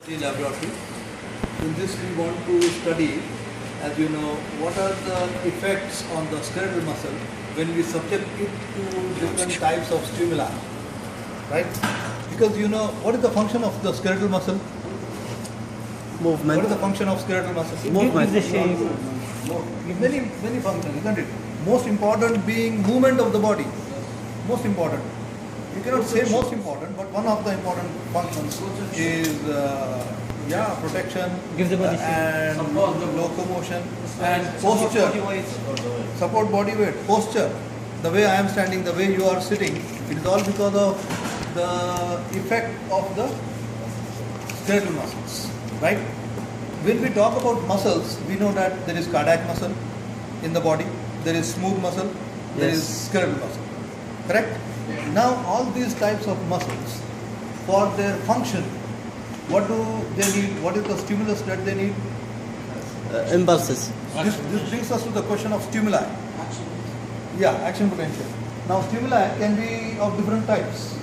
The laboratory. In this we want to study, as you know, what are the effects on the skeletal muscle when we subject it to different types of stimuli, right? Because you know, what is the function of the skeletal muscle? Movement. What is the function of skeletal muscle? Movement. Many functions, isn't it? Most important being movement of the body. Most important. You cannot say most important, but one of the important functions is protection and locomotion and posture. Support body weight, posture. The way I am standing, the way you are sitting, it is all because of the effect of the skeletal muscles, right? When we talk about muscles, we know that there is cardiac muscle in the body, there is smooth muscle, there is skeletal muscle, correct? Now all these types of muscles, for their function, what do they need? What is the stimulus that they need? Impulses. This brings us to the question of stimuli. Action potential. Now stimuli can be of different types,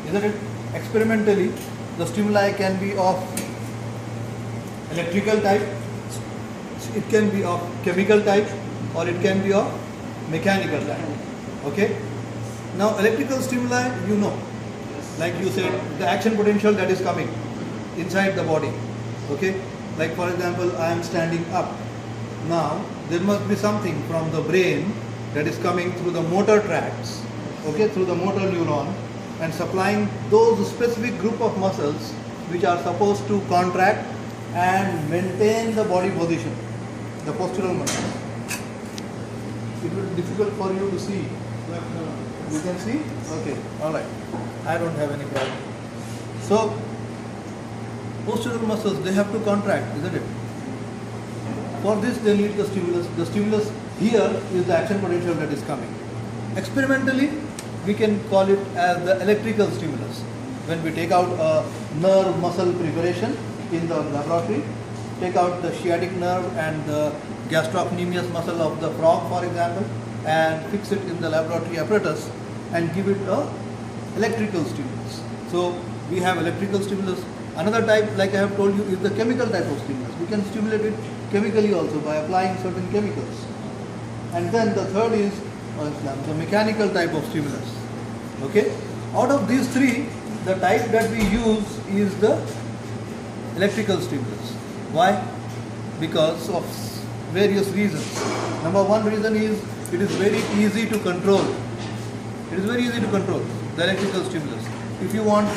isn't it? Experimentally, the stimuli can be of electrical type, it can be of chemical type, or it can be of mechanical type. Okay? Now electrical stimuli, you know, like you said, the action potential that is coming inside the body. Okay? Like for example, I am standing up. Now there must be something from the brain that is coming through the motor tracts, okay, through the motor neuron, and supplying those specific group of muscles which are supposed to contract and maintain the body position, the postural muscles. It will be difficult for you to see. You can see? Okay, alright. I don't have any problem. So, postural muscles, they have to contract, isn't it? For this they need the stimulus. The stimulus here is the action potential that is coming. Experimentally, we can call it as the electrical stimulus. When we take out a nerve muscle preparation in the laboratory, take out the sciatic nerve and the gastrocnemius muscle of the frog, for example, and fix it in the laboratory apparatus and give it a electrical stimulus. So we have electrical stimulus. Another type, like I have told you, is the chemical type of stimulus. We can stimulate it chemically also by applying certain chemicals. And then the third is the mechanical type of stimulus. Okay? Out of these three, the type that we use is the electrical stimulus. Why? Because of various reasons. Number one reason is it is very easy to control. It is very easy to control the electrical stimulus. If you want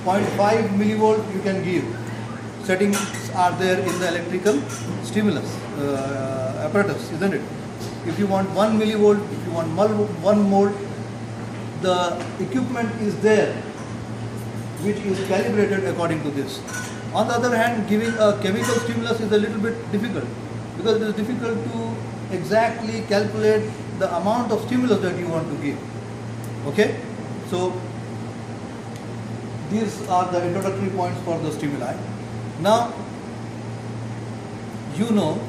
0.5 millivolt, you can give. Settings are there in the electrical stimulus apparatus, isn't it? If you want 1 millivolt, if you want 1 volt, the equipment is there which is calibrated according to this. On the other hand, giving a chemical stimulus is a little bit difficult because it is difficult to exactly calculate the amount of stimulus that you want to give. Okay? So, these are the introductory points for the stimuli. Now, you know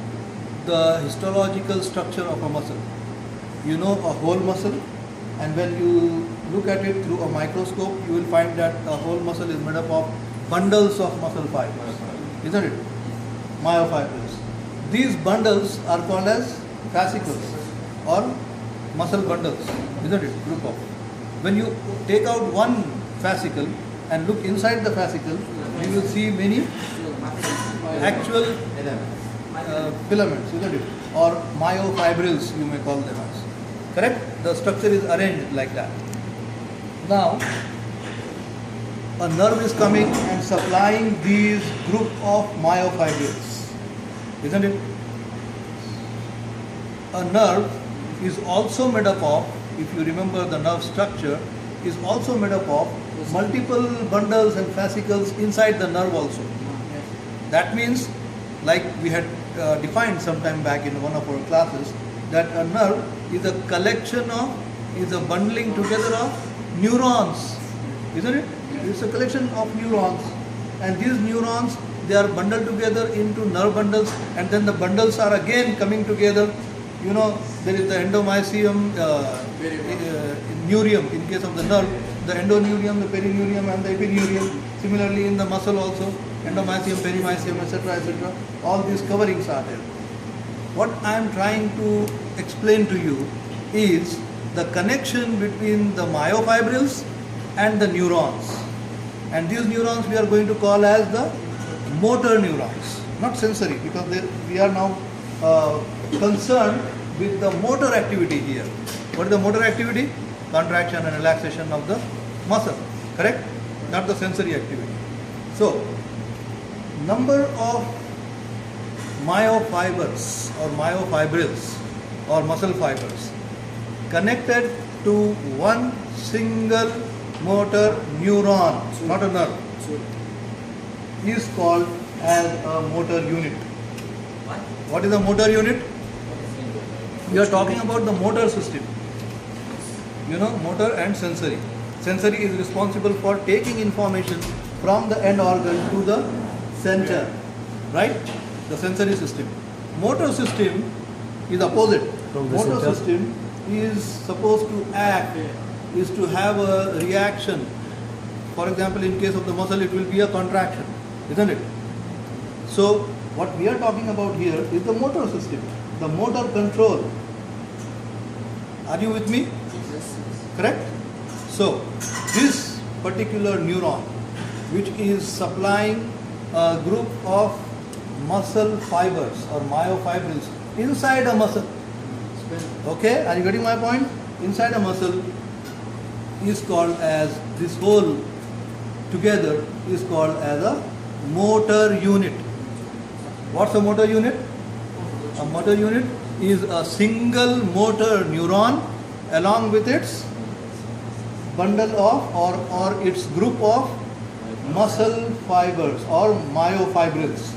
the histological structure of a muscle. You know a whole muscle, and when you look at it through a microscope, you will find that a whole muscle is made up of bundles of muscle fibers, isn't it? Myofibrils. These bundles are called as fascicles or muscle bundles, isn't it? Group of. When you take out one fascicle and look inside the fascicle, you will see many actual filaments, isn't it? Or myofibrils, you may call them as. Correct? The structure is arranged like that. Now, a nerve is coming and supplying these group of myofibrils, isn't it? A nerve is also made up of, if you remember the nerve structure, is also made up of multiple bundles and fascicles inside the nerve also. That means, like we had defined some time back in one of our classes, that a nerve is a collection of, is a bundling together of neurons, isn't it? It's a collection of neurons, and these neurons, they are bundled together into nerve bundles, and then the bundles are again coming together. You know, there is the endomysium, neurium in case of the nerve, the endoneurium, the perineurium and the epineurium. Similarly in the muscle also, endomysium, perimysium, etc., etc. All these coverings are there. What I am trying to explain to you is the connection between the myofibrils and the neurons. And these neurons we are going to call as the motor neurons, not sensory, because we are now concerned with the motor activity here. What is the motor activity? Contraction and relaxation of the muscle, correct? Not the sensory activity. So, number of myofibers or myofibrils or muscle fibers connected to one single motor neuron, not a nerve, is called as a motor unit. What is a motor unit? We are talking about the motor system. You know, motor and sensory. Sensory is responsible for taking information from the end organ to the center, right? The sensory system. Motor system is opposite. Motor system is supposed to act, is to have a reaction. For example, in case of the muscle, it will be a contraction, isn't it? So, what we are talking about here is the motor system, the motor control. Are you with me? Correct? So, this particular neuron, which is supplying a group of muscle fibers or myofibrils inside a muscle. Okay, are you getting my point? Inside a muscle is called as, this whole together is called as a motor unit. What's a motor unit? A motor unit is a single motor neuron along with its bundle of or its group of muscle fibers or myofibrils.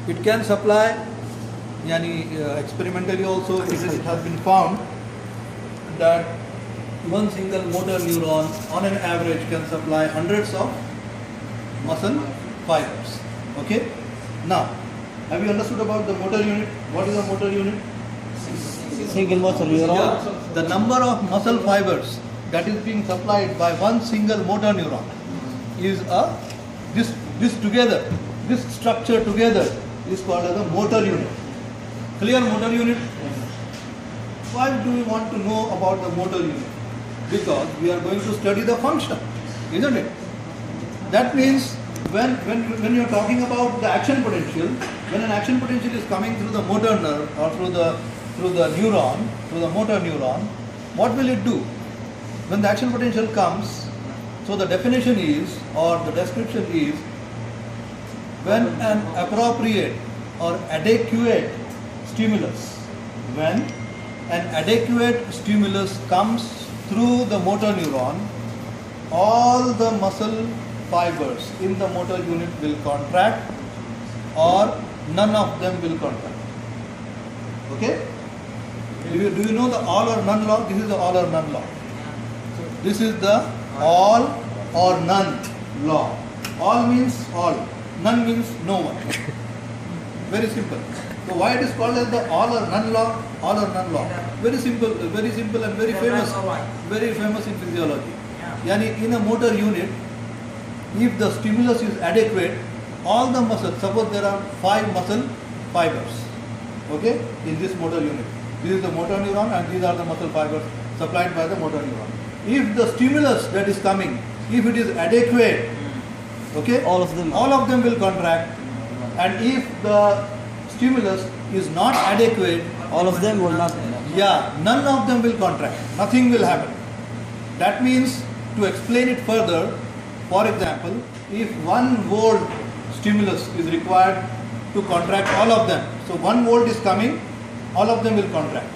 It can supply, experimentally also it has been found that one single motor neuron on an average can supply hundreds of muscle fibers. Okay? Now, have you understood about the motor unit? What is a motor unit? Single motor neuron. Yeah, the number of muscle fibers that is being supplied by one single motor neuron is this together, this structure together is called as a motor unit. Clear? Motor unit? Why do we want to know about the motor unit? Because we are going to study the function, isn't it? That means when you are talking about the action potential, when an action potential is coming through the motor nerve or through the neuron, through the motor neuron, what will it do? When the action potential comes, so the definition is, or the description is, when an appropriate or adequate stimulus, when an adequate stimulus comes through the motor neuron, all the muscle fibers in the motor unit will contract or none of them will contract. Okay? Do you know the all or none law? This is the all or none law. This is the all or none law. All means all, none means no one. Very simple. So why it is called as the all or none law? All or none law. Very simple and very famous in physiology. Yani in a motor unit, if the stimulus is adequate, all the muscles, suppose there are 5 muscle fibers, okay, in this motor unit. This is the motor neuron and these are the muscle fibers supplied by the motor neuron. If the stimulus that is coming, if it is adequate, okay, all of them will contract, and if the stimulus is not adequate, All of them will not. yeah, none of them will contract. Nothing will happen. That means, to explain it further, for example, if 1 volt stimulus is required to contract all of them, so 1 volt is coming, all of them will contract.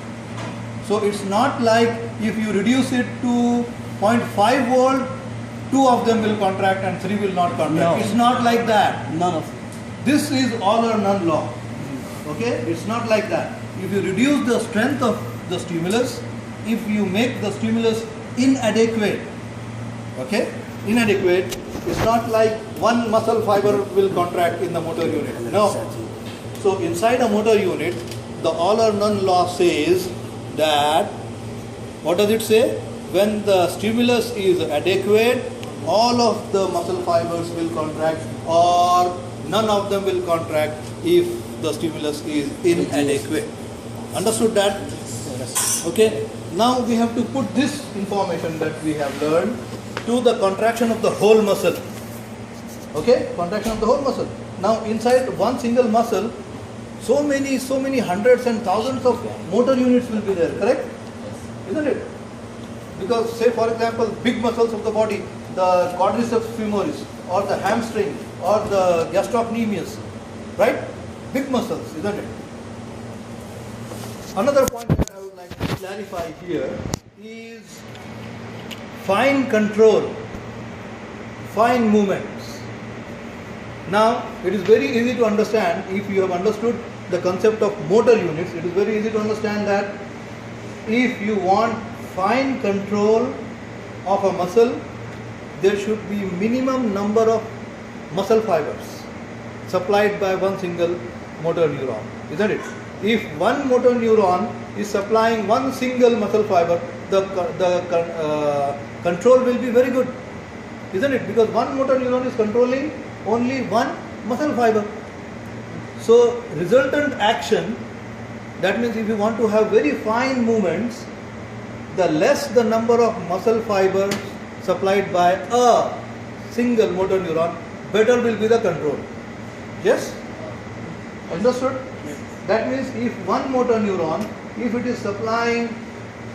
So it's not like if you reduce it to 0.5 volt, 2 of them will contract and 3 will not contract. No. It's not like that. None of them. This is all or none law. Okay? It's not like that. If you reduce the strength of the stimulus, if you make the stimulus inadequate, okay? Inadequate, it's not like 1 muscle fiber will contract in the motor unit. No. So inside a motor unit, the all or none law says that, what does it say? When the stimulus is adequate, all of the muscle fibers will contract or none of them will contract if the stimulus is inadequate. Understood that? Okay. Now we have to put this information that we have learned to the contraction of the whole muscle. Okay, contraction of the whole muscle. Now inside one single muscle, so many hundreds and thousands of motor units will be there, correct? Isn't it? Because say for example, big muscles of the body, the quadriceps femoris or the hamstring or the gastrocnemius, right? Big muscles, isn't it? Another point that I would like to clarify here is fine control, fine movements. Now, it is very easy to understand if you have understood the concept of motor units. It is very easy to understand that if you want fine control of a muscle, there should be minimum number of muscle fibers supplied by one single motor neuron, isn't it? If one motor neuron is supplying one single muscle fiber, the control will be very good, isn't it? Because one motor neuron is controlling only one muscle fiber. So resultant action, that means if you want to have very fine movements, the less the number of muscle fibers supplied by a single motor neuron, better will be the control. Yes? Understood? That means if one motor neuron, if it is supplying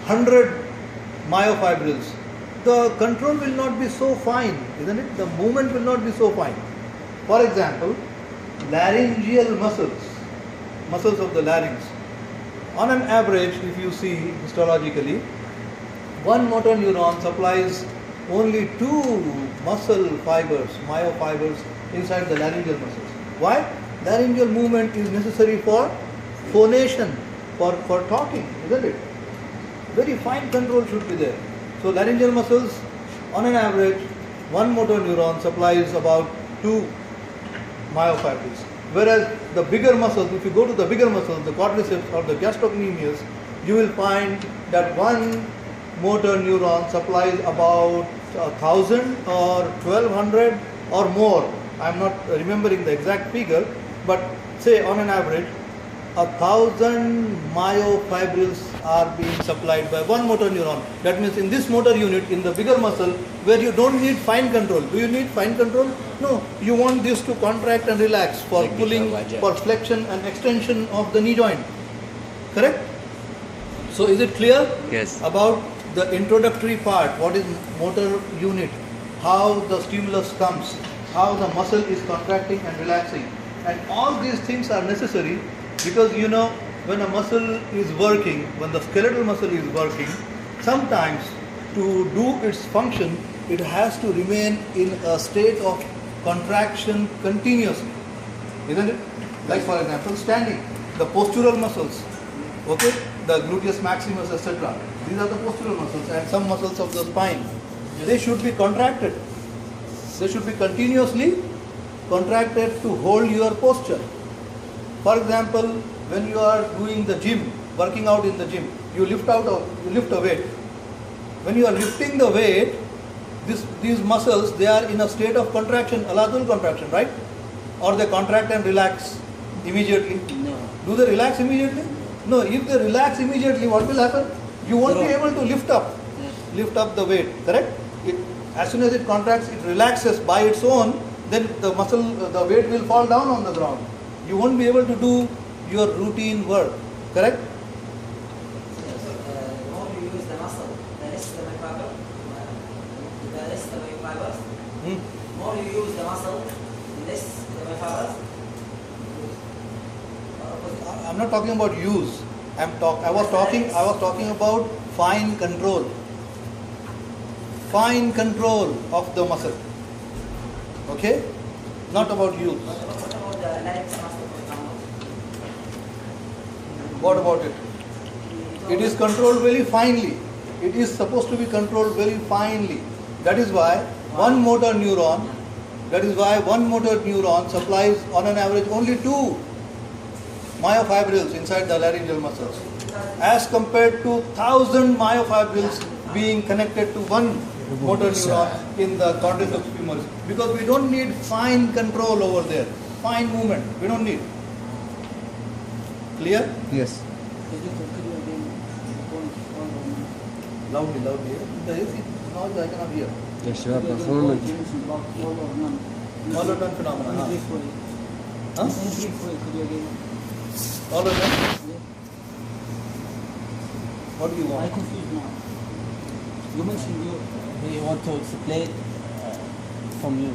100 myofibrils, the control will not be so fine, isn't it? The movement will not be so fine. For example, laryngeal muscles of the larynx. On an average, if you see histologically, one motor neuron supplies only 2 muscle fibers, myofibers inside the laryngeal muscles. Why? Laryngeal movement is necessary for phonation, for talking, isn't it? Very fine control should be there. So laryngeal muscles, on an average, one motor neuron supplies about 2 myofibrils. Whereas the bigger muscles, if you go to the bigger muscles, the quadriceps or the gastrocnemius, you will find that one motor neuron supplies about 1,000 or 1,200 or more. I am not remembering the exact figure, but say on an average, 1,000 myofibrils are being supplied by one motor neuron. That means in this motor unit, in the bigger muscle, where you don't need fine control. Do you need fine control? No. You want this to contract and relax for pulling, for flexion and extension of the knee joint. Correct? So is it clear? Yes. About the introductory part, what is motor unit, how the stimulus comes, how the muscle is contracting and relaxing. And all these things are necessary because you know when a muscle is working, when the skeletal muscle is working, sometimes to do its function, it has to remain in a state of contraction continuously. Isn't it? Like for example, standing, the postural muscles, okay, the gluteus maximus, etc. These are the postural muscles and some muscles of the spine. They should be contracted. They should be continuously contracted to hold your posture. For example, when you are doing the gym, working out in the gym, you lift a weight. When you are lifting the weight, these muscles, they are in a state of contraction, aladul contraction, right? Or they contract and relax immediately. No. Do they relax immediately? No. If they relax immediately, what will happen? You won't be able to lift up the weight, correct? As soon as it contracts, it relaxes by its own, then the weight will fall down on the ground. You won't be able to do your routine work, correct? More you use the muscle, the less the myofiber, the less the myofibers. More you use the muscle, less the myofibers. I'm not talking about use. I was talking about fine control. Fine control of the muscle. Okay? Not about use. What about the larynx muscle, for example? What about it? It is controlled very finely. It is supposed to be controlled very finely. That is why one motor neuron supplies on an average only 2 myofibrils inside the laryngeal muscles, as compared to 1,000 myofibrils being connected to one motor neuron in the cortex of femoris, because we don't need fine control over there, fine movement. We don't need. Clear? Yes. Loudly. There is noise I cannot hear. يا شباب performance. All of them phenomena. Huh? All of them? What do you I want? confused now. You mentioned you want to explain from you.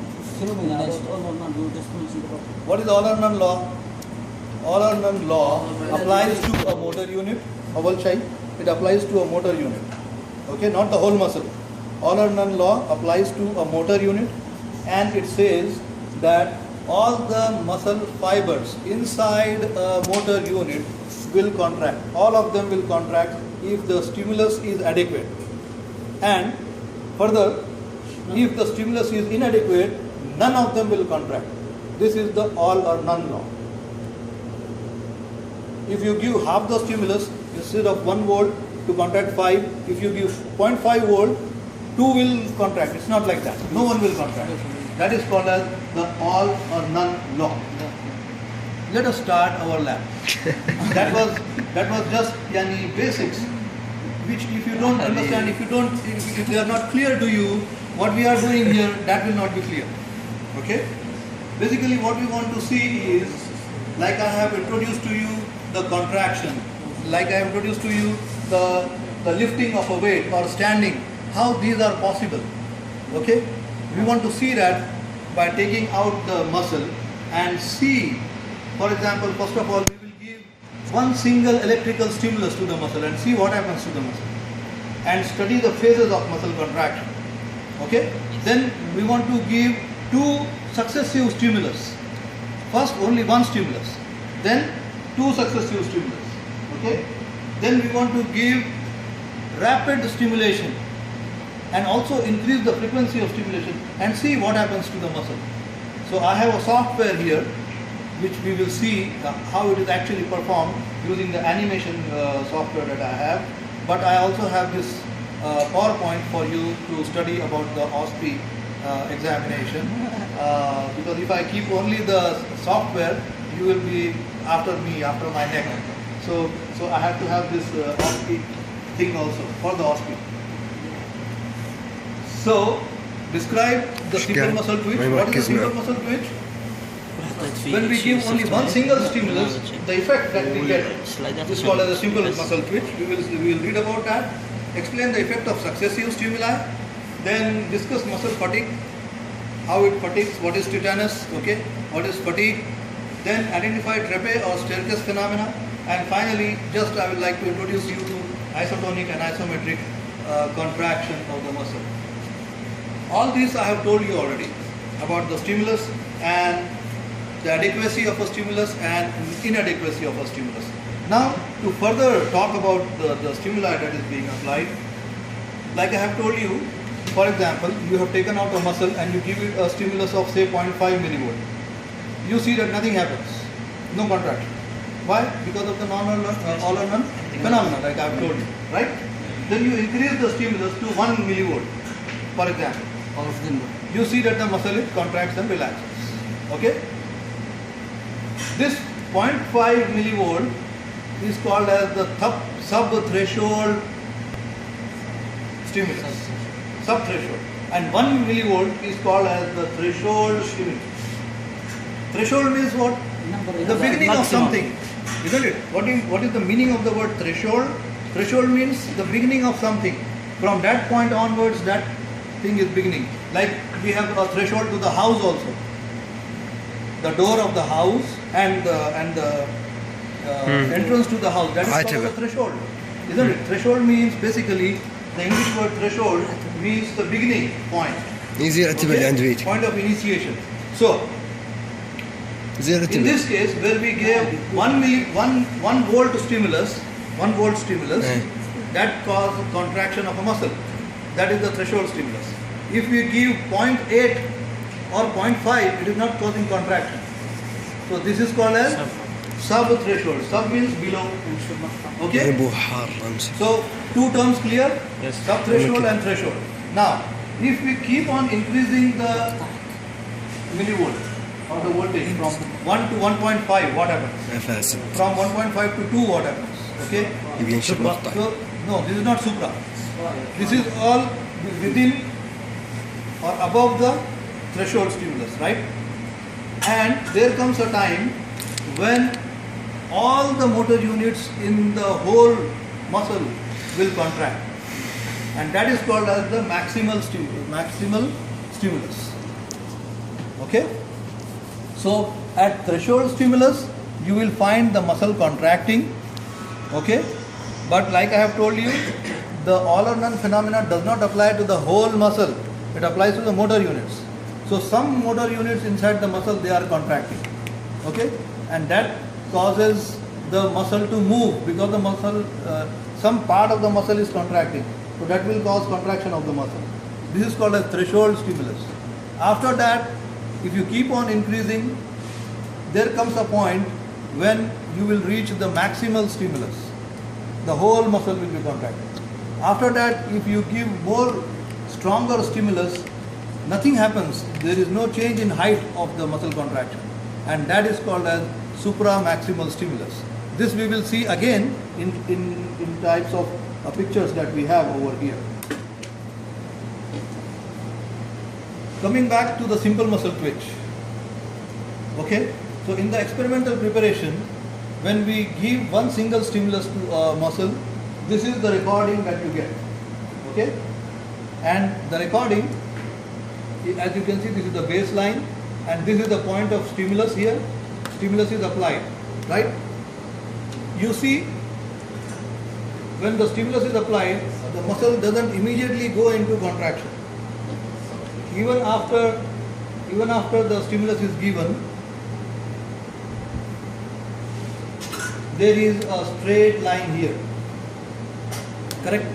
What is all or none law? All or none law applies to a motor unit. It applies to a motor unit. Okay, not the whole muscle. All or none law applies to a motor unit, and it says that all the muscle fibers inside a motor unit will contract. All of them will contract if the stimulus is adequate. And further, if the stimulus is inadequate, none of them will contract. This is the all or none law. If you give half the stimulus, instead of 1 volt to contract 5, if you give 0.5 volt, 2 will contract. It's not like that. No one will contract. That is called as the all or none law. Let us start our lab. that was just basics, which if you don't understand, if they are not clear to you, what we are doing here, that will not be clear. Okay? Basically what we want to see is, like I have introduced to you the contraction, like I have introduced to you the lifting of a weight or standing, how these are possible. Okay? We want to see that by taking out the muscle and see, for example, first of all, we will give one single electrical stimulus to the muscle and see what happens to the muscle, and study the phases of muscle contraction. Okay? Then we want to give 2 successive stimulus. First only one stimulus, then 2 successive stimulus. Okay? Then we want to give rapid stimulation and also increase the frequency of stimulation and see what happens to the muscle. So I have a software here which we will see how it is actually performed using the animation software that I have. But I also have this PowerPoint for you to study about the OSPI examination, because if I keep only the software, you will be after me, after my neck. So I have to have this OSPI thing also for the OSPI. So describe the simple muscle twitch. What is the simple muscle twitch? When we give only one single stimulus, the effect that we get is called as a simple muscle twitch. We will read about that. Explain the effect of successive stimuli. Then discuss muscle fatigue, how it fatigues, what is tetanus, okay, what is fatigue. Then identify trepe or staircase phenomena. And finally, just I would like to introduce you to isotonic and isometric contraction of the muscle. All these I have told you already about the stimulus and the adequacy of a stimulus and inadequacy of a stimulus. Now, to further talk about the stimuli that is being applied, like I have told you, for example, you have taken out a muscle and you give it a stimulus of say 0.5 millivolt. You see that nothing happens, no contraction. Why? Because of the all or none phenomena, like I have told you, right? Then you increase the stimulus to 1 millivolt, for example. You see that the muscle it contracts and relaxes. Okay? This 0.5 millivolt is called as the sub-threshold stimulus. Sub-threshold. And 1 millivolt is called as the threshold stimulus. Threshold means what? The beginning of something. Isn't it? What is the meaning of the word threshold? Threshold means the beginning of something. From that point onwards, that thing is beginning. Like we have a threshold to the house also. The door of the house and the entrance to the house. That is called the threshold. Isn't it? Threshold means basically, the English word threshold means the beginning point. Okay? Point of initiation. So, in this case, where we gave 1 volt stimulus, that causes contraction of a muscle. That is the threshold stimulus. If we give 0.8 or 0.5, it is not causing contraction. So this is called as sub-threshold. Sub means below. Okay? So 2 terms clear? Yes. Sub-threshold and threshold. Now, if we keep on increasing the millivolt or the voltage from 1 to 1.5, what happens? From 1.5 to 2, what happens? Okay? So, no, this is not supra. This is all within or above the threshold stimulus, right? And there comes a time when all the motor units in the whole muscle will contract, and that is called as the maximal stimulus. Okay? So at threshold stimulus you will find the muscle contracting. Okay? But like I have told you, the all or none phenomena does not apply to the whole muscle. It applies to the motor units. So some motor units inside the muscle, they are contracting. Okay? And that causes the muscle to move, because the muscle, some part of the muscle is contracting. So that will cause contraction of the muscle. This is called a threshold stimulus. After that, if you keep on increasing, there comes a point when you will reach the maximal stimulus. The whole muscle will be contracted. After that, if you give more stronger stimulus, nothing happens. There is no change in height of the muscle contraction, and that is called as supramaximal stimulus. This we will see again in types of pictures that we have over here. Coming back to the simple muscle twitch. Okay, so in the experimental preparation, when we give one single stimulus to a muscle, this is the recording that you get. Okay, and the recording, as you can see, this is the baseline, and this is the point of stimulus here. Stimulus is applied, right? You see, when the stimulus is applied, the muscle doesn't immediately go into contraction. Even after the stimulus is given, there is a straight line here. Correct?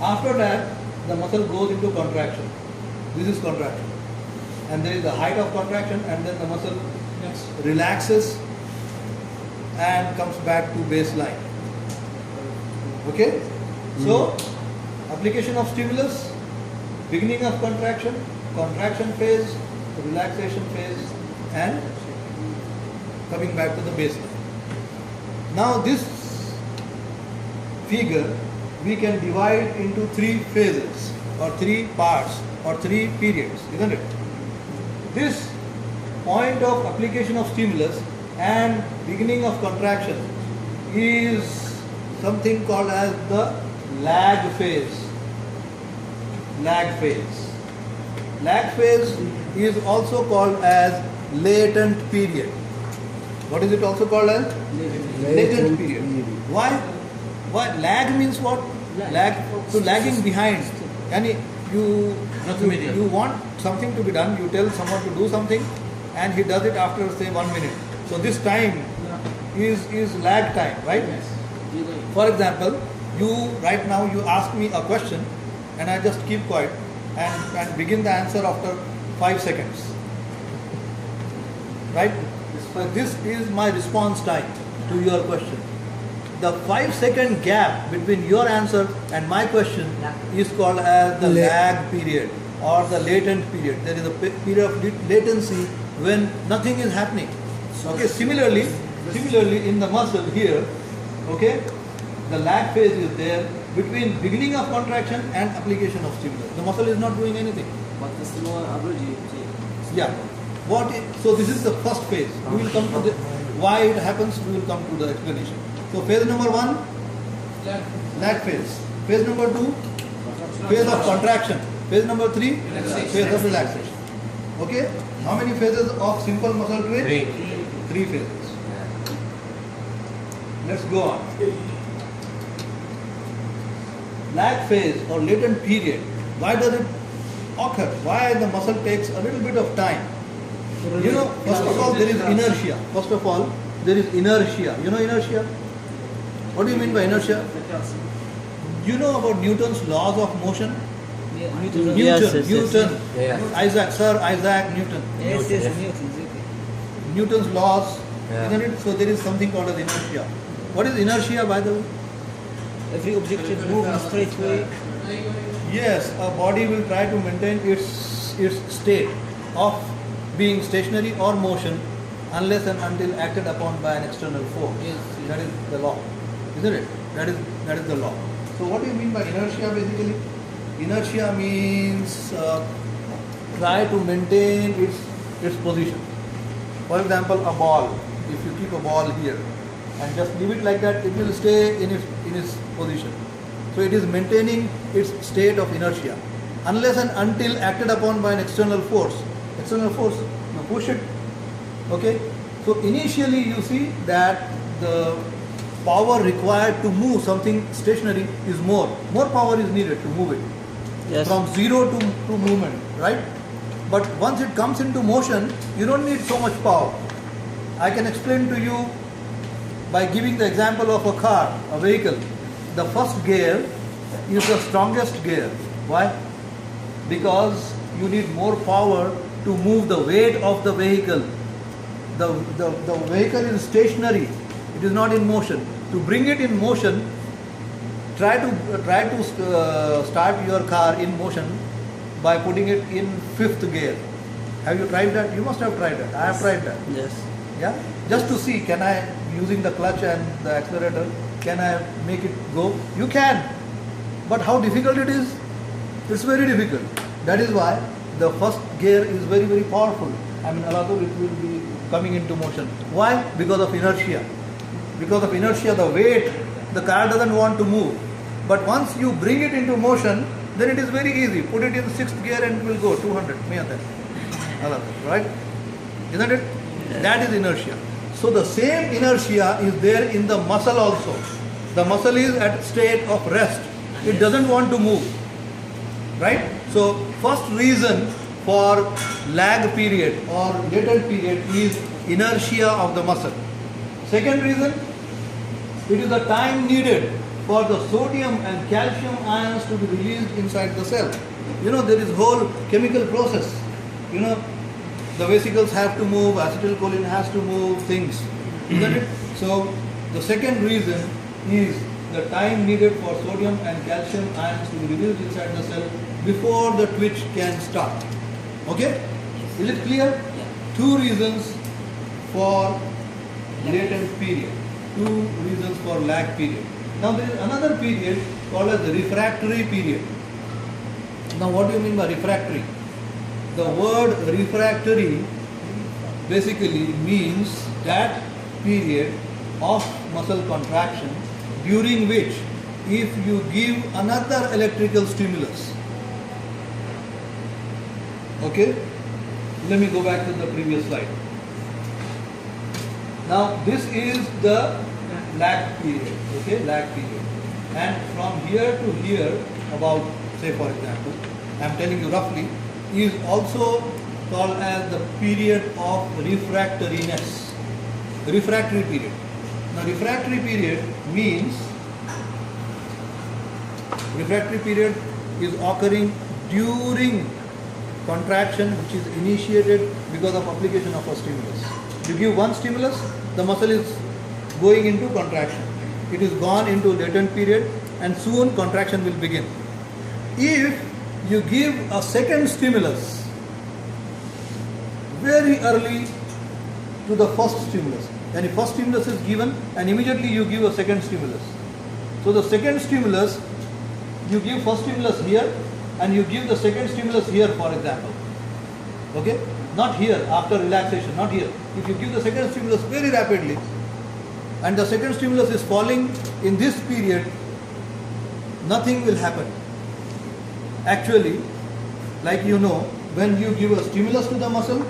After that, the muscle goes into contraction. This is contraction. And there is a height of contraction, and then the muscle relaxes and comes back to baseline. Okay? So, application of stimulus, beginning of contraction, contraction phase, relaxation phase, and coming back to the baseline. Now this figure we can divide into 3 phases or 3 parts or 3 periods, isn't it? This point of application of stimulus and beginning of contraction is something called as the lag phase. Lag phase. Lag phase is also called as latent period. What is it also called as? Latent period. Why? Why? Lag means what? Lag. So lagging behind. And you want something to be done, you tell someone to do something, and he does it after say 1 minute. So this time is lag time, right? For example, right now you ask me a question and I just keep quiet and begin the answer after 5 seconds. Right? So this is my response time to your question. The 5-second gap between your answer and my question is called as the lag period or the latent period. There is a period of latency when nothing is happening. Okay, similarly in the muscle here, okay, the lag phase is there between beginning of contraction and application of stimulus. The muscle is not doing anything. But this is more average. Yeah. So this is the first phase. We will come to why it happens. We will come to the explanation. So phase number 1, lag phase. Phase number 2, phase of contraction. Phase number 3, phase of relaxation. Okay? How many phases of simple muscle twitch? 3 phases. Let's go on. Lag phase or latent period. Why does it occur? Why the muscle takes a little bit of time? You know, first of all, there is inertia. First of all, there is inertia. You know inertia? What do you mean by inertia? You know about Newton's laws of motion? Newton. Sir Isaac Newton. Newton's laws, isn't it? So there is something called as inertia. What is inertia, by the way? Every object should move in a straight way. Yes, a body will try to maintain its state of being stationary or motion unless and until acted upon by an external force. Yes. That is the law, isn't it? That is the law. So what do you mean by inertia basically? Inertia means try to maintain its position. For example, a ball. If you keep a ball here and just leave it like that, it will stay in its position. So it is maintaining its state of inertia unless and until acted upon by an external force. External force, you push it. Okay. So initially you see that the power required to move something stationary is more. More power is needed to move it. Yes. From zero to movement, right? But once it comes into motion, you don't need so much power. I can explain to you by giving the example of a car, a vehicle. The first gear is the strongest gear. Why? Because you need more power to move the weight of the vehicle. The vehicle is stationary. It is not in motion. To bring it in motion, try to start your car in motion by putting it in fifth gear. Have you tried that? You must have tried that. I have tried that. Yes. Yeah, just to see, can I, using the clutch and the accelerator, can I make it go? You can, but how difficult it is? It's very difficult. That is why the first gear is very, very powerful. I mean, Alatur, it will be coming into motion. Why? Because of inertia. Because of inertia, the weight, the car doesn't want to move. But once you bring it into motion, then it is very easy. Put it in sixth gear and it will go 200. Right? Isn't it? That is inertia. So the same inertia is there in the muscle also. The muscle is at state of rest. It doesn't want to move. Right? So first reason for lag period or latent period is inertia of the muscle. Second reason, it is the time needed for the sodium and calcium ions to be released inside the cell. You know, there is whole chemical process. You know, the vesicles have to move, acetylcholine has to move, things. Isn't it? So the second reason is the time needed for sodium and calcium ions to be released inside the cell before the twitch can start. Okay? Is it clear? Yeah. Two reasons for latent period. Two reasons for lag period. Now there is another period called as the refractory period. Now what do you mean by refractory? The word refractory basically means that period of muscle contraction during which if you give another electrical stimulus. Okay? Let me go back to the previous slide. Now this is the lag period. Okay? Lag period. And from here to here, about, say for example, I am telling you roughly, is also called as the period of refractoriness. Refractory period. Now refractory period means refractory period is occurring during contraction which is initiated because of application of a stimulus. You give one stimulus, the muscle is going into contraction. It is gone into latent period and soon contraction will begin. If you give a second stimulus very early to the first stimulus, then the first stimulus is given and immediately you give a second stimulus. So the second stimulus, you give first stimulus here and you give the second stimulus here, for example. Okay? Not here, after relaxation, not here. If you give the second stimulus very rapidly and the second stimulus is falling in this period, nothing will happen. Actually, like you know, when you give a stimulus to the muscle,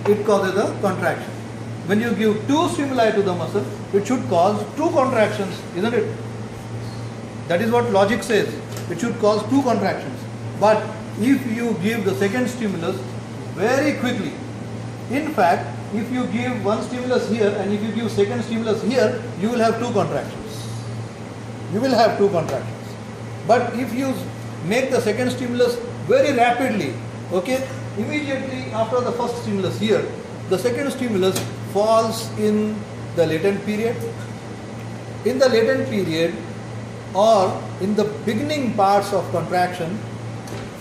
it causes a contraction. When you give two stimuli to the muscle, it should cause two contractions, isn't it? That is what logic says. It should cause two contractions. But if you give the second stimulus very quickly, in fact, if you give one stimulus here and if you give second stimulus here, you will have two contractions. You will have two contractions. But if you make the second stimulus very rapidly, okay, immediately after the first stimulus here, the second stimulus falls in the latent period. In the latent period or in the beginning parts of contraction,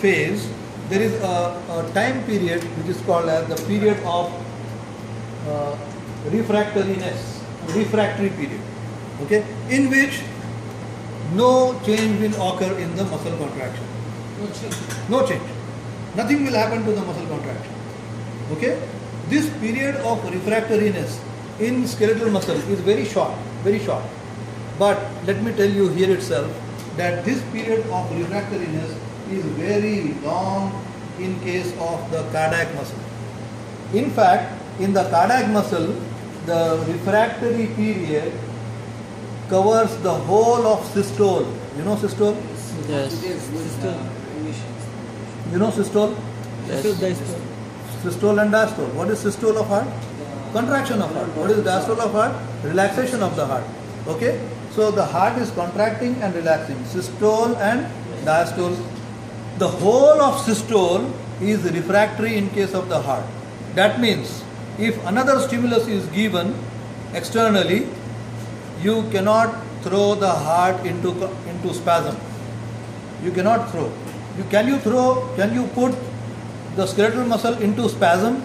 phase, there is a time period which is called as the period of refractoriness, refractory period, okay, in which no change will occur in the muscle contraction. No change. No change. Nothing will happen to the muscle contraction. Okay? This period of refractoriness in skeletal muscle is very short, very short. But let me tell you here itself that this period of refractoriness is very long in case of the cardiac muscle. In fact, in the cardiac muscle, the refractory period covers the whole of systole. You know systole? Yes. You know systole? Systole and diastole. What is systole of heart? Contraction of heart. What is diastole of heart? Relaxation of the heart. Okay? So the heart is contracting and relaxing. Systole and diastole. The whole of systole is refractory in case of the heart. That means if another stimulus is given externally, you cannot throw the heart into spasm. You cannot throw. Can you put the skeletal muscle into spasm?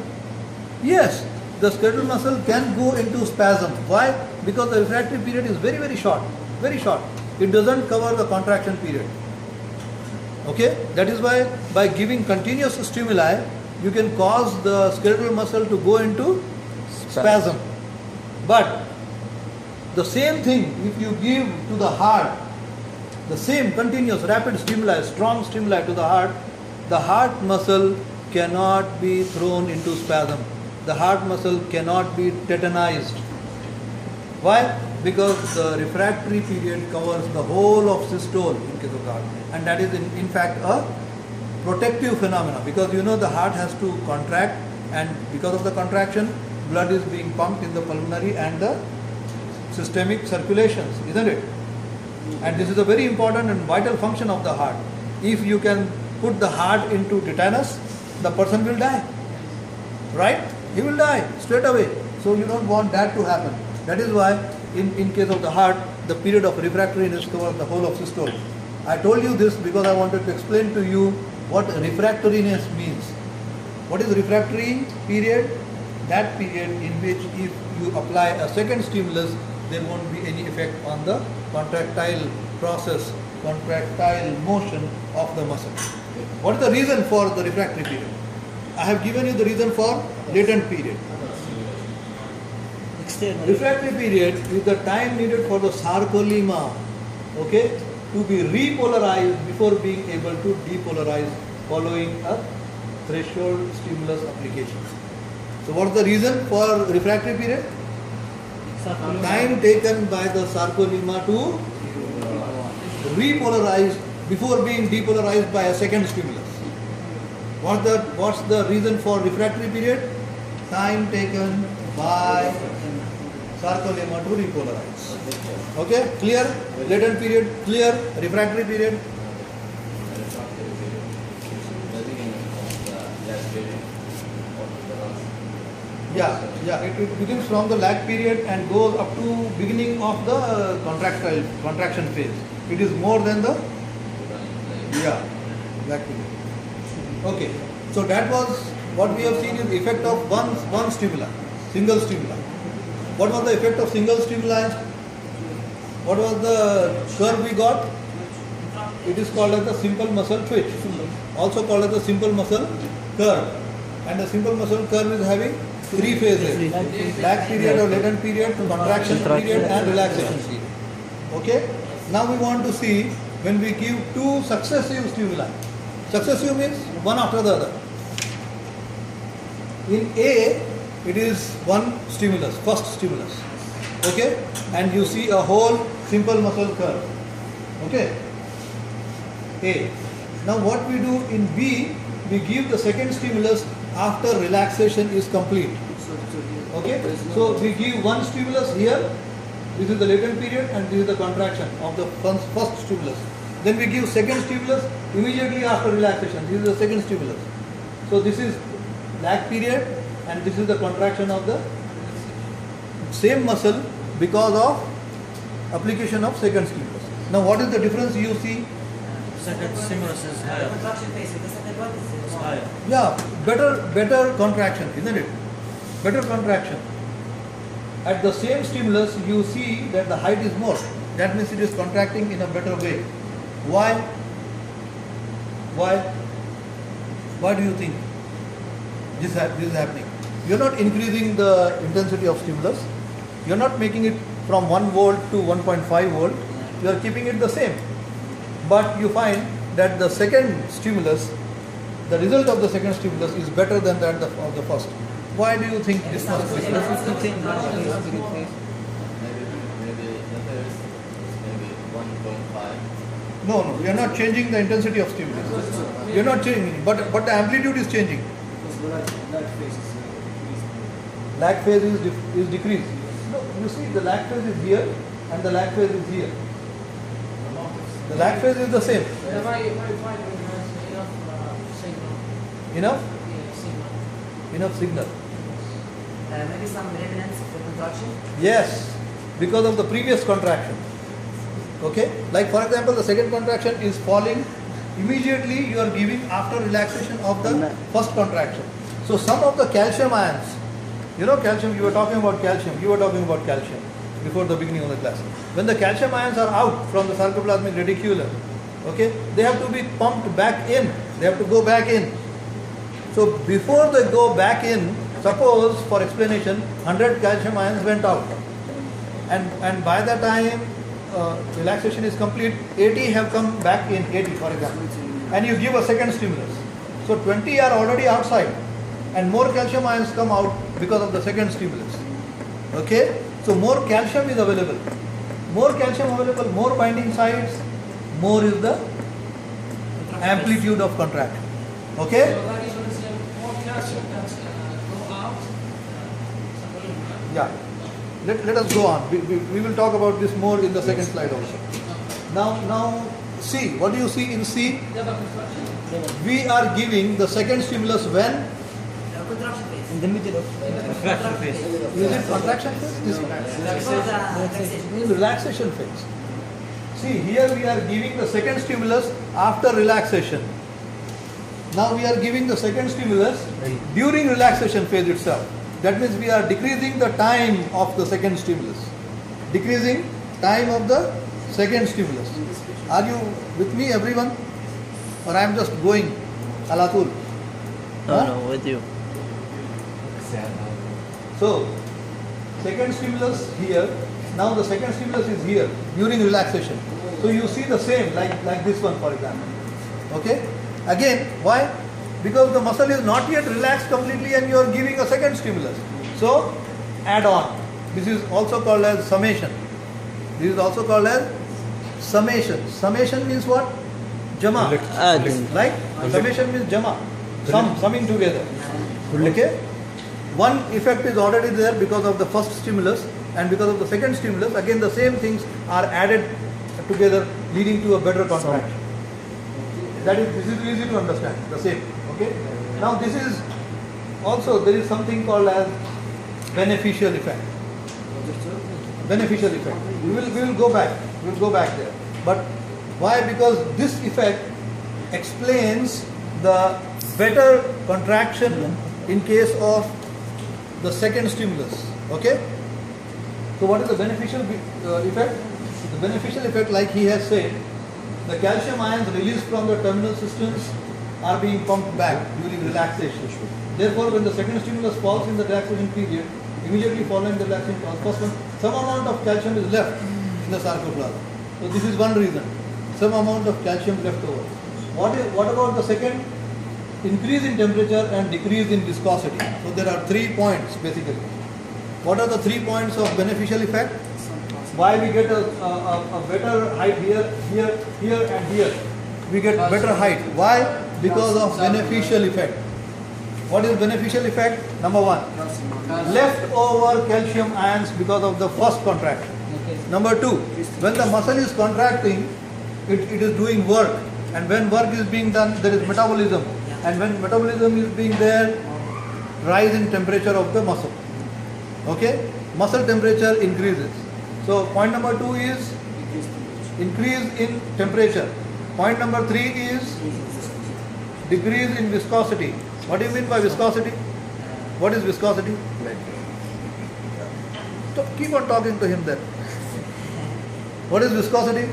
Yes, the skeletal muscle can go into spasm. Why? Because the refractory period is very, very short. Very short. It doesn't cover the contraction period. Okay? That is why by giving continuous stimuli, you can cause the skeletal muscle to go into spasm. But the same thing, if you give to the heart the same continuous rapid stimuli, strong stimuli to the heart muscle cannot be thrown into spasm. The heart muscle cannot be tetanized. Why? Because the refractory period covers the whole of systole in case of the heart. And that is in fact a protective phenomenon, because you know the heart has to contract, and because of the contraction, blood is being pumped in the pulmonary and the systemic circulations, isn't it? And this is a very important and vital function of the heart. If you can put the heart into tetanus, the person will die. Right? He will die straight away. So you don't want that to happen. That is why in case of the heart, the period of refractoriness covers the whole of systole. I told you this because I wanted to explain to you what refractoriness means. What is refractory period? That period in which if you apply a second stimulus, there won't be any effect on the contractile process, contractile motion of the muscle. What is the reason for the refractory period? I have given you the reason for latent period. Refractory period is the time needed for the sarcolemma, okay, to be repolarized before being able to depolarize following a threshold stimulus application. So what is the reason for refractory period? Time taken by the sarcolemma to repolarize before being depolarized by a second stimulus. What's the reason for refractory period? Time taken by sarcolemma to repolarize. Okay, clear? Latent period, clear? Refractory period? Yeah, it begins from the lag period and goes up to beginning of the contraction phase. It is more than the lag period. Okay, so that was what we have seen is the effect of one stimuli, single stimuli. What was the effect of single stimuli? What was the curve we got? It is called as the simple muscle twitch, also called as the simple muscle curve. And the simple muscle curve is having three phases: lag period or latent period, contraction period, and relaxation period. Okay? Now we want to see when we give two successive stimuli. Successive means one after the other. In A, it is one stimulus, first stimulus. Okay? And you see a whole simple muscle curve. Okay? A. Now what we do in B, we give the second stimulus after relaxation is complete. Okay? So we give one stimulus here. This is the latent period and this is the contraction of the first stimulus. Then we give second stimulus immediately after relaxation. This is the second stimulus. So this is lag period and this is the contraction of the same muscle because of application of second stimulus. Now what is the difference you see? second stimulus is The higher. contraction phase with the second one is It's more. higher. Yeah, better contraction, isn't it? Better contraction. At the same stimulus, you see that the height is more. That means it is contracting in a better way. Why? Why? Why do you think this is happening? You're not increasing the intensity of stimulus. You're not making it from 1 volt to 1.5 volt. You are keeping it the same. But you find that the second stimulus, the result of the second stimulus is better than that of the first. Why do you think this must be? Maybe the first is maybe 1.5. No, we are not changing the intensity of stimulus. We are not changing, but the amplitude is changing. Lag phase is decreased. No, you see the lag phase is here and the lag phase is here. The lag phase is the same. Enough? Enough signal. Maybe some remnants of the contraction. Yes, because of the previous contraction. Okay? Like for example, the second contraction is falling. Immediately you are giving after relaxation of the first contraction. So some of the calcium ions, you know calcium, you were talking about calcium before the beginning of the class. When the calcium ions are out from the sarcoplasmic reticulum, okay, they have to be pumped back in. They have to go back in. So before they go back in, suppose for explanation, 100 calcium ions went out. And by the time relaxation is complete, 80 have come back in, 80 for example. And you give a second stimulus. So 20 are already outside and more calcium ions come out because of the second stimulus. Okay? So more calcium is available. More calcium available, more binding sites, more is the amplitude of contraction. Okay? So that is what is more calcium can go out. Yeah. Let us go on. We will talk about this more in the second slide also. Now C. What do you see in C? We are giving the second stimulus when? Contraction phase. In the middle of contraction phase. Is it contraction phase? This Before the relaxation. is relaxation phase. See, here we are giving the second stimulus after relaxation. Now we are giving the second stimulus during relaxation phase itself. That means we are decreasing the time of the second stimulus. Decreasing time of the second stimulus. Are you with me, everyone? Or I am just going alatul? No, with you. So, second stimulus here. Now the second stimulus is here during relaxation. So you see the same like this one for example. Okay? Again, why? Because the muscle is not yet relaxed completely and you are giving a second stimulus. So, add on. This is also called as summation. This is also called as summation. Summation means what? Jama. Like summation means jama. Summing together. Okay? One effect is already there because of the first stimulus, and because of the second stimulus, again the same things are added together, leading to a better contraction. This is easy to understand. The same. Okay? Now this is also, there is something called as beneficial effect. Beneficial effect. We will go back. We will go back there. But why? Because this effect explains the better contraction in case of the second stimulus. Okay? So what is the beneficial effect? The beneficial effect, like he has said, the calcium ions released from the terminal systems are being pumped back during relaxation. Therefore, when the second stimulus falls in the relaxation period, immediately following the relaxation first one, some amount of calcium is left in the sarcoplasm. So this is one reason. Some amount of calcium left over. What about the second? Increase in temperature and decrease in viscosity. So there are 3 points basically. What are the 3 points of beneficial effect? Why we get a better height here, and here. We get better height. Why? Because of beneficial effect. What is beneficial effect? Number 1. Leftover calcium ions because of the first contraction. Number 2. When the muscle is contracting, it is doing work. And when work is being done, there is metabolism. And when metabolism is being there, rise in temperature of the muscle. Okay? Muscle temperature increases. So point number 2 is increase in temperature. Point number 3 is decrease in viscosity. What do you mean by viscosity? What is viscosity? So keep on talking to him then. What is viscosity?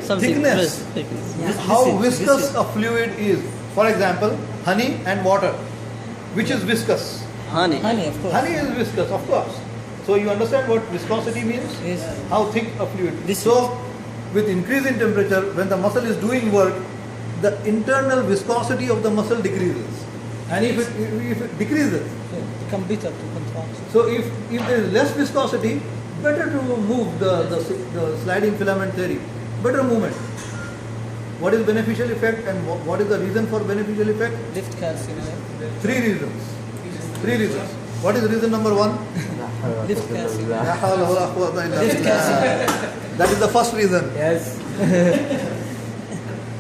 Something Thickness. thickness. How viscous a fluid is. For example, honey and water. Which is viscous? Honey. Honey, of course. Honey is viscous, of course. So you understand what viscosity means? Yes. How thick a fluid is. This So with increase in temperature, when the muscle is doing work, the internal viscosity of the muscle decreases. And if it decreases, become bitter to contract. so if there is less viscosity, better to move the sliding filament theory. Better movement. What is beneficial effect and what is the reason for beneficial effect? Lift calcium. 3 reasons. 3 reasons. What is reason number 1? Lift calcium. La hawla wala quwwata illa billah. That is the first reason. Yes.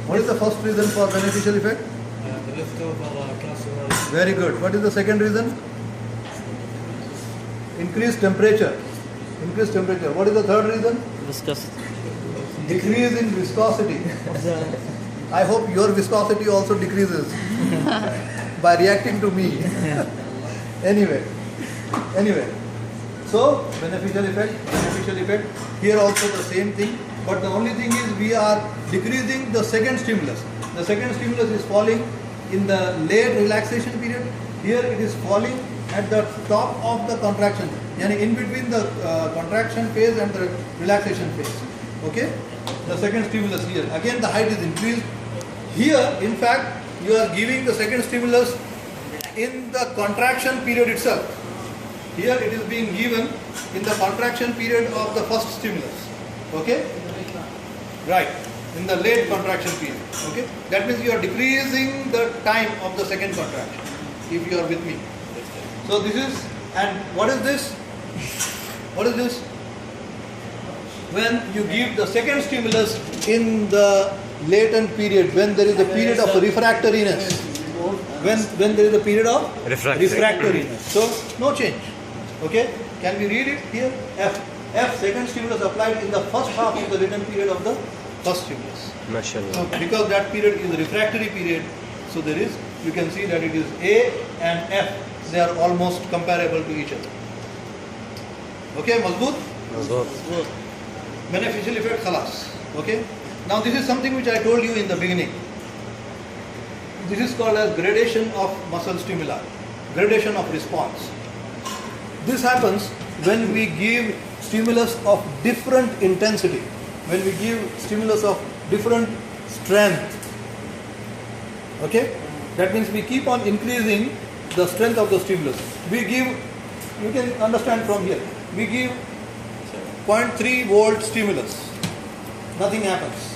What is the first reason for beneficial effect? The leftover calcium. Very good. What is the second reason? Increased temperature. Increased temperature. What is the third reason? Viscosity. Decrease in viscosity. I hope your viscosity also decreases by reacting to me. Anyway. So, beneficial effect. Here also the same thing. But the only thing is we are decreasing the second stimulus. The second stimulus is falling in the late relaxation period. Here it is falling at the top of the contraction. Yani in between the contraction phase and the relaxation phase. Okay? The second stimulus here. Again the height is increased. Here, in fact, you are giving the second stimulus in the contraction period itself. Here it is being given in the contraction period of the first stimulus. Okay? Right. In the late contraction period. Okay? That means you are decreasing the time of the second contraction. If you are with me. So this is, and what is this? What is this? When you give the second stimulus in the latent period, when there is a period of refractoriness. When there is a period of refractoriness. So no change. Okay? Can we read it here? F second stimulus applied in the first half of the latent period of the first stimulus. So because that period is a refractory period, so there is, you can see that it is A and F, they are almost comparable to each other. Okay, mazboot? Beneficial effect, khalas. Okay? Now this is something which I told you in the beginning. This is called as gradation of muscle stimuli, gradation of response. This happens when we give stimulus of different intensity, when we give stimulus of different strength. Okay? That means we keep on increasing the strength of the stimulus. We give, you can understand from here, we give 0.3 volt stimulus. Nothing happens.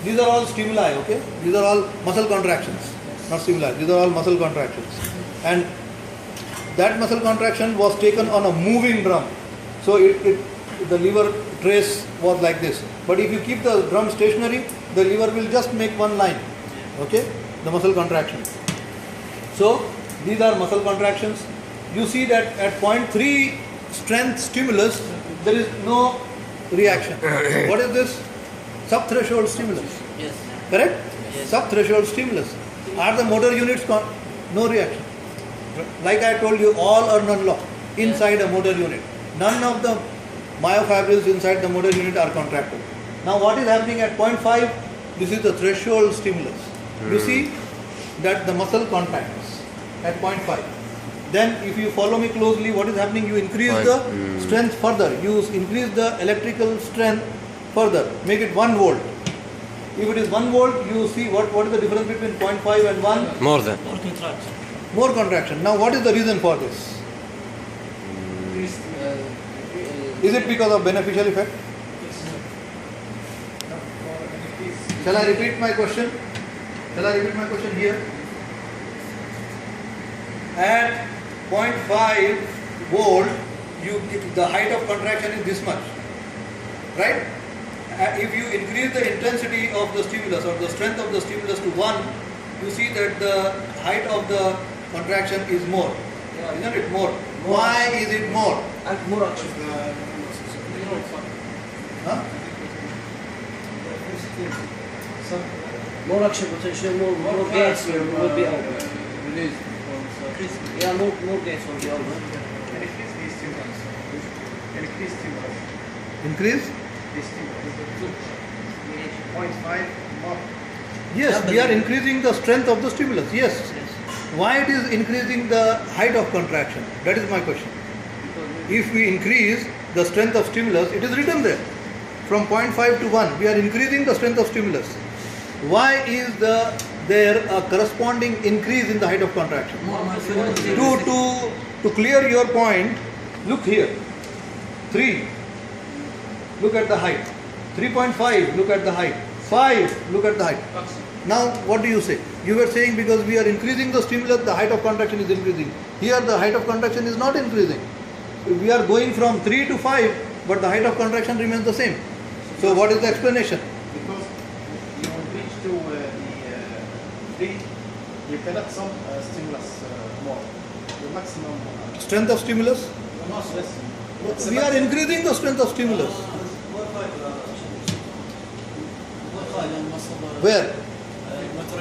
These are all stimuli, okay? These are all muscle contractions, not stimuli. These are all muscle contractions. And that muscle contraction was taken on a moving drum. So the lever trace was like this. But if you keep the drum stationary, the lever will just make one line. Okay? The muscle contraction. So these are muscle contractions. You see that at 0.3 strength stimulus, there is no reaction. What is this? Subthreshold stimulus. Yes. Correct? Yes. Subthreshold stimulus. Are the motor units no reaction? Like I told you, all or none law inside a motor unit. None of the myofibrils inside the motor unit are contracted. Now what is happening at 0.5? This is the threshold stimulus. You see that the muscle contracts at 0.5. Then if you follow me closely, what is happening? You increase the strength further. You increase the electrical strength further. Make it 1 volt. If it is 1 volt, you see what is the difference between 0.5 and 1? More than. More contraction. More contraction. Now what is the reason for this? Is it because of beneficial effect? Shall I repeat my question? Shall I repeat my question here? At 0.5 volt, the height of contraction is this much. Right? If you increase the intensity of the stimulus or the strength of the stimulus to 1, you see that the height of the contraction is more. Isn't it more? Why is it more? And more Huh? More action potential, more gates will be open. Release from surface. Yeah, more gates will be open. Increase these stimulus. Increase stimulus. Increase? These stimulus. 0.5 more. Yes, we are increasing the strength of the stimulus. Yes. Why it is increasing the height of contraction? That is my question. If we increase the strength of stimulus, it is written there. From 0.5 to 1, we are increasing the strength of stimulus. Why is there a corresponding increase in the height of contraction? To clear your point, look here. 3, look at the height. 3.5, look at the height. 5, look at the height. Now, what do you say? You were saying because we are increasing the stimulus, the height of contraction is increasing. Here, the height of contraction is not increasing. We are going from 3 to 5, but the height of contraction remains the same. So, what is the explanation? Because you will reach to the 3, you cannot some stimulus more. The maximum Strength of stimulus? less. We are increasing the strength of stimulus. Where?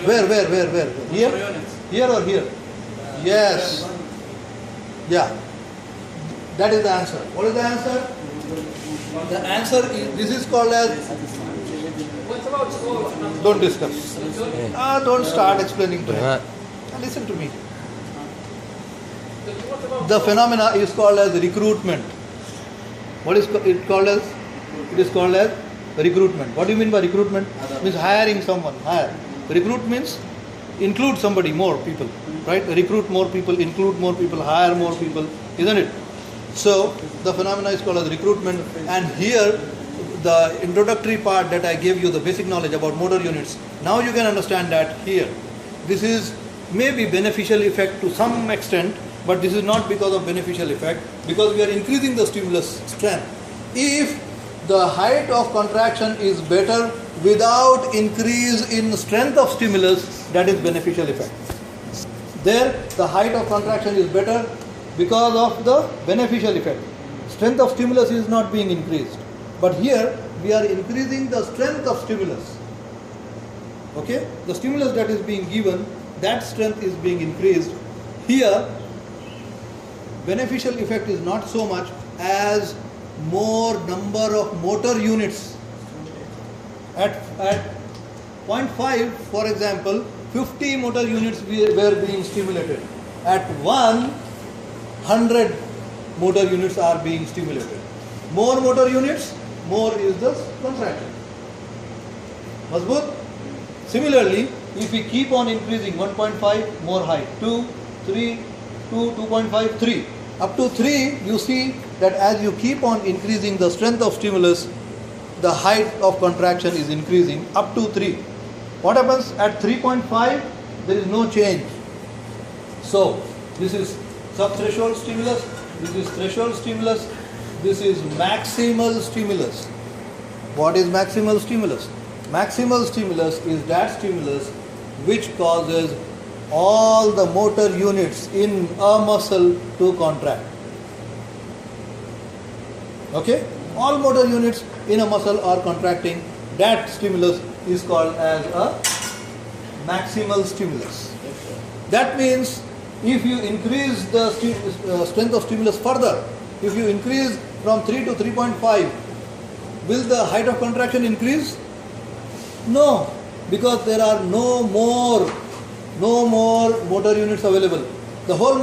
Where? Here? Here or here? Yes. Yeah. That is the answer. What is the answer? The answer is, this is called as, What about slow? don't discuss. Don't start explaining to me. Listen to me. What about The phenomena is called as recruitment. What is it called as? It is called as recruitment. What do you mean by recruitment? Means hiring someone. Hire. Recruit means include somebody, more people. Right? Recruit more people, include more people, hire more people. Isn't it? So, the phenomena is called as recruitment. And here, the introductory part that I gave you, the basic knowledge about motor units. Now you can understand that here. This is maybe beneficial effect to some extent, but this is not because of beneficial effect, because we are increasing the stimulus strength. If the height of contraction is better without increase in strength of stimulus, that is beneficial effect. There, the height of contraction is better because of the beneficial effect. Strength of stimulus is not being increased. But here, we are increasing the strength of stimulus. Okay? The stimulus that is being given, that strength is being increased. Here, beneficial effect is not so much as more number of motor units. At 0.5, for example, 50 motor units were being stimulated. At 100 motor units are being stimulated. More motor units, more is the contraction. Mazboot? Similarly, if we keep on increasing 1.5, more height, 2, 3, 2, 2.5, 3. Up to 3, you see that as you keep on increasing the strength of stimulus, the height of contraction is increasing up to 3. What happens at 3.5? There is no change. So, this is subthreshold stimulus, this is threshold stimulus, this is maximal stimulus. What is maximal stimulus? Maximal stimulus is that stimulus which causes all the motor units in a muscle to contract. Okay? All motor units in a muscle are contracting. That stimulus is called as a maximal stimulus. That means if you increase the strength of stimulus further, if you increase from 3 to 3.5, will the height of contraction increase? No, because there are no more motor units available. The whole